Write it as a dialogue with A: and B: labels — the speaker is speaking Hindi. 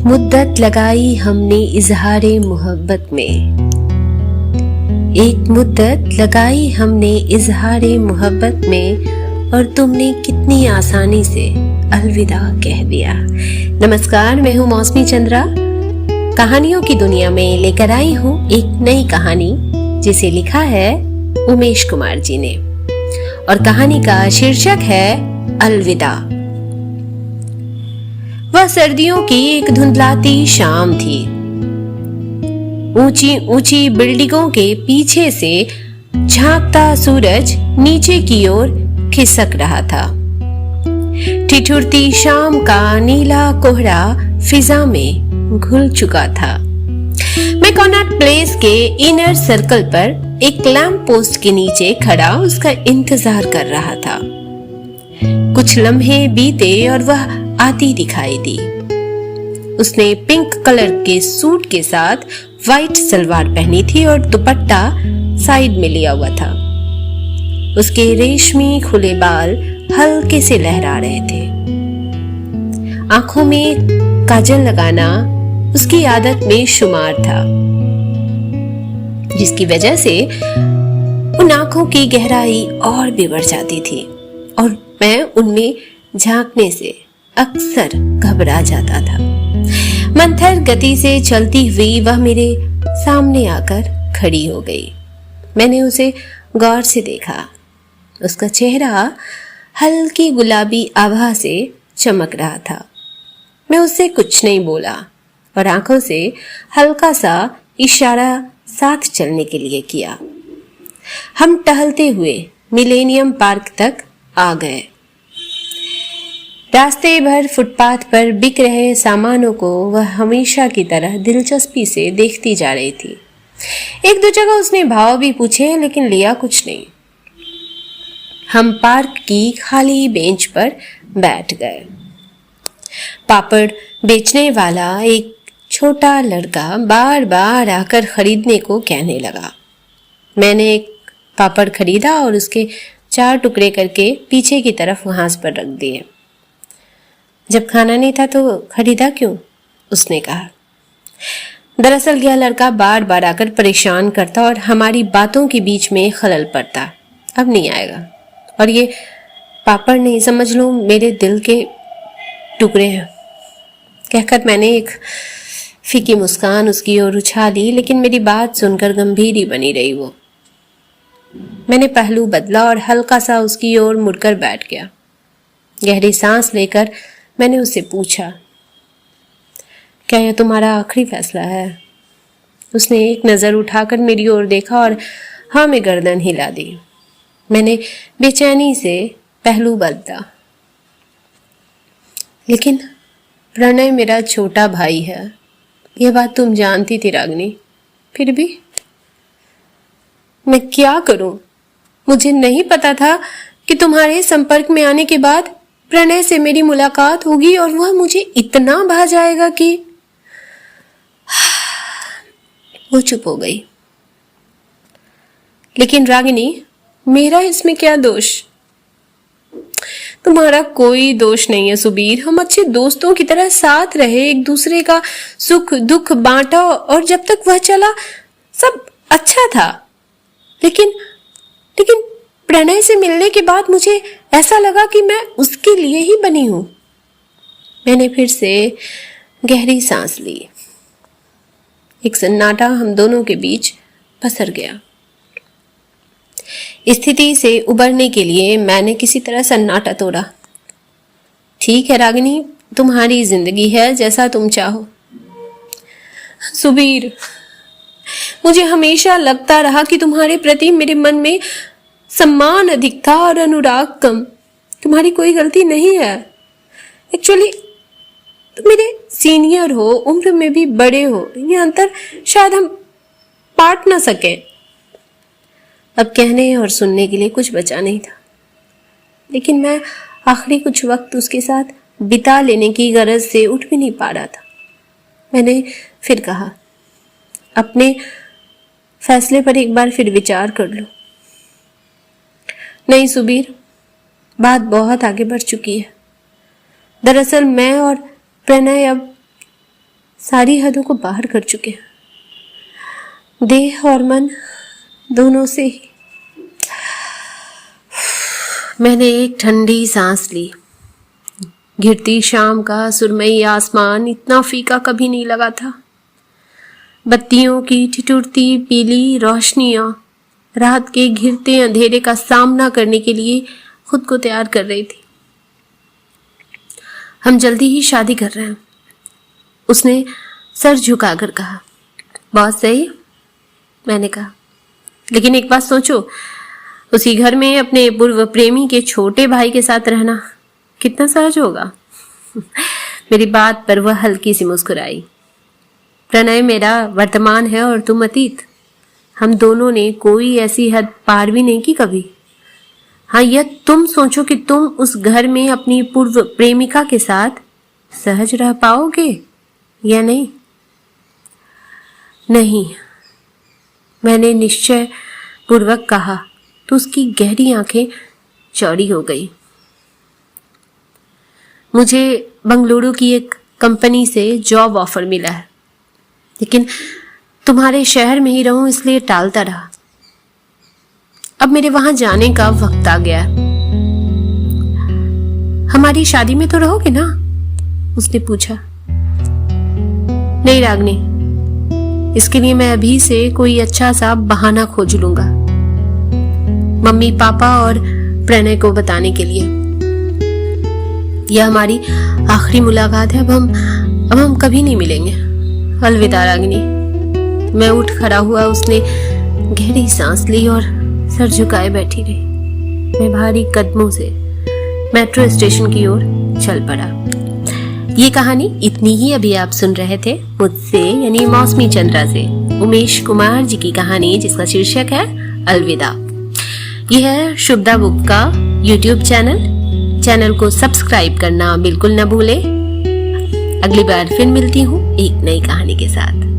A: मुद्दत लगाई हमने इजहारे मोहब्बत में, एक मुद्दत लगाई हमने इजहारे मोहब्बत में और तुमने कितनी आसानी से अलविदा कह दिया। नमस्कार, मैं हूँ मौसमी चंद्रा। कहानियों की दुनिया में लेकर आई हूँ एक नई कहानी जिसे लिखा है उमेश कुमार जी ने, और कहानी का शीर्षक है अलविदा। वह सर्दियों की एक धुंधलाती शाम थी। ऊंची ऊंची बिल्डिंगों के पीछे से झांकता सूरज नीचे की ओर खिसक रहा था। ठिठुरती शाम का नीला कोहरा फिजा में घुल चुका था। मैं कॉनॉट प्लेस के इनर सर्कल पर एक लैंप पोस्ट के नीचे खड़ा उसका इंतजार कर रहा था। कुछ लम्हे बीते और वह आती दिखाई दी। उसने पिंक कलर के सूट के साथ व्हाइट सलवार पहनी थी और दुपट्टा साइड में लिया हुआ था। उसके रेशमी खुले बाल हल्के से लहरा रहे थे। आंखों में काजल लगाना उसकी आदत में शुमार था, जिसकी वजह से उन आंखों की गहराई और भी बढ़ जाती थी और मैं उनमें झांकने से अक्सर घबरा जाता था। मंथर गति से चलती हुई वह मेरे सामने आकर खड़ी हो गई। मैंने उसे गौर से देखा। उसका चेहरा हल्की गुलाबी आभा से चमक रहा था। मैं उससे कुछ नहीं बोला और आंखों से हल्का सा इशारा साथ चलने के लिए किया। हम टहलते हुए मिलेनियम पार्क तक आ गए। रास्ते भर फुटपाथ पर बिक रहे सामानों को वह हमेशा की तरह दिलचस्पी से देखती जा रही थी। एक दो जगह उसने भाव भी पूछे, लेकिन लिया कुछ नहीं। हम पार्क की खाली बेंच पर बैठ गए। पापड़ बेचने वाला एक छोटा लड़का बार बार आकर खरीदने को कहने लगा। मैंने एक पापड़ खरीदा और उसके 4 टुकड़े करके पीछे की तरफ घास पर रख दिए। जब खाना नहीं था तो खरीदा क्यों? उसने कहा। दरअसल यह लड़का बार बार आकर परेशान करता और हमारी बातों के बीच में खलल पड़ता। अब नहीं आएगा, और ये पापड़ नहीं, समझ लो मेरे दिल के टुकड़े हैं। कहकर मैंने एक फीकी मुस्कान उसकी ओर उछाली, लेकिन मेरी बात सुनकर गंभीर ही बनी रही वो। मैंने पहलू बदला और हल्का सा उसकी ओर मुड़कर बैठ गया। गहरी सांस लेकर मैंने उससे पूछा, क्या यह तुम्हारा आखिरी फैसला है? उसने एक नजर उठाकर मेरी ओर देखा और हाँ में गर्दन हिला दी। मैंने बेचैनी से पहलू बदला, लेकिन प्रणय मेरा छोटा भाई है, यह बात तुम जानती थी रागिनी। फिर भी मैं क्या करूं? मुझे नहीं पता था कि तुम्हारे संपर्क में आने के बाद प्रणय से मेरी मुलाकात होगी और वह मुझे इतना भा जाएगा कि वो चुप हो गई। लेकिन रागिनी, मेरा इसमें क्या दोष? तुम्हारा कोई दोष नहीं है सुबीर। हम अच्छे दोस्तों की तरह साथ रहे, एक दूसरे का सुख दुख बांटा और जब तक वह चला सब अच्छा था। लेकिन प्रणय से मिलने के बाद मुझे ऐसा लगा कि मैं उसके लिए ही बनी हूं। मैंने फिर से गहरी सांस ली। एक सन्नाटा हम दोनों के बीच पसर गया। स्थिति से उबरने के लिए मैंने किसी तरह सन्नाटा तोड़ा। ठीक है रागिनी, तुम्हारी जिंदगी है, जैसा तुम चाहो। सुबीर, मुझे हमेशा लगता रहा कि तुम्हारे प्रति मेरे मन में सम्मान अधिक था और अनुराग कम। तुम्हारी कोई गलती नहीं है। एक्चुअली तुम मेरे सीनियर हो, उम्र में भी बड़े हो। ये अंतर शायद हम पाट ना सके। अब कहने और सुनने के लिए कुछ बचा नहीं था, लेकिन मैं आखिरी कुछ वक्त उसके साथ बिता लेने की गरज से उठ भी नहीं पा रहा था। मैंने फिर कहा, अपने फैसले पर एक बार फिर विचार कर लो। नहीं सुबीर, बात बहुत आगे बढ़ चुकी है। दरअसल मैं और प्रणय अब सारी हदों को बाहर कर चुके हैं। देह और मन दोनों से ही। मैंने एक ठंडी सांस ली। घिरती शाम का सुरमई आसमान इतना फीका कभी नहीं लगा था। बत्तियों की ठिठुरती पीली रोशनियां रात के घिरते अंधेरे का सामना करने के लिए खुद को तैयार कर रही थी। हम जल्दी ही शादी कर रहे हैं, उसने सर झुकाकर कहा। बहुत सही, मैंने कहा। लेकिन एक बात सोचो, उसी घर में अपने पूर्व प्रेमी के छोटे भाई के साथ रहना कितना सहज होगा। मेरी बात पर वह हल्की सी मुस्कुराई। प्रणय मेरा वर्तमान है और तुम अतीत। हम दोनों ने कोई ऐसी हद पार भी नहीं की कभी। हाँ, यह तुम सोचो कि तुम उस घर में अपनी पूर्व प्रेमिका के साथ सहज रह पाओगे या नहीं। नहीं, मैंने निश्चय पूर्वक कहा तो उसकी गहरी आंखें चौड़ी हो गई। मुझे बंगलुरु की एक कंपनी से जॉब ऑफर मिला है, लेकिन तुम्हारे शहर में ही रहूं इसलिए टालता रहा। अब मेरे वहां जाने का वक्त आ गया। हमारी शादी में तो रहोगे ना, उसने पूछा। नहीं रागनी, इसके लिए मैं अभी से कोई अच्छा सा बहाना खोज लूंगा, मम्मी पापा और प्रणय को बताने के लिए। यह हमारी आखिरी मुलाकात है। अब हम कभी नहीं मिलेंगे। अलविदा रागिनी। मैं उठ खड़ा हुआ। उसने गहरी सांस ली और सर झुकाए बैठी रही। मैं भारी कदमों से मेट्रो स्टेशन की ओर चल पड़ा। ये कहानी इतनी ही अभी आप सुन रहे थे मुझसे यानी मौसमी चंद्रा से उमेश कुमार जी की कहानी, जिसका शीर्षक है अलविदा। यह है शुभदा बुक का YouTube चैनल को सब्सक्राइब करना बिल्कुल न भूले। अगली बार फिर मिलती हूँ एक नई कहानी के साथ।